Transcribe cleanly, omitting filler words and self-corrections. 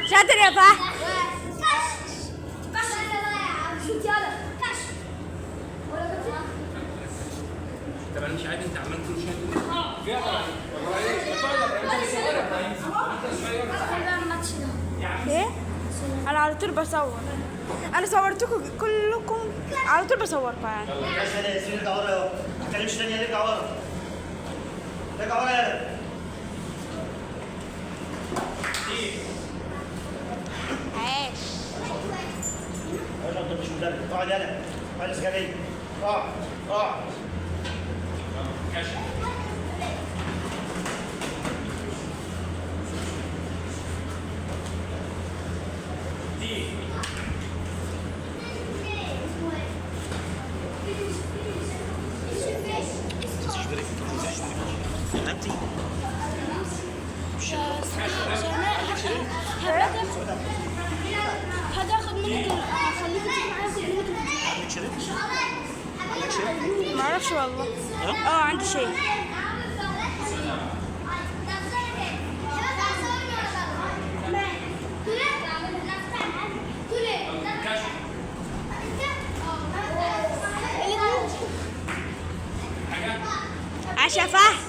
شاطر يا فهد. طب انا مش عارف انت عملت كل شويه ايه؟ انا على طول بصور. انا صورتكم كلكم على طول بصوركم يعني. يا سلام ارجع ورا اهو. ما تتكلمش تاني، ارجع ورا. ارجع ورا يا عاش. انت مش مدرب. اقعد يلا. اقعد اسكاليه. اقعد اقعد. هتاخد منك خليك تيجي معايا. ما اعرفش والله. عندي شيء. عاش يا فهد.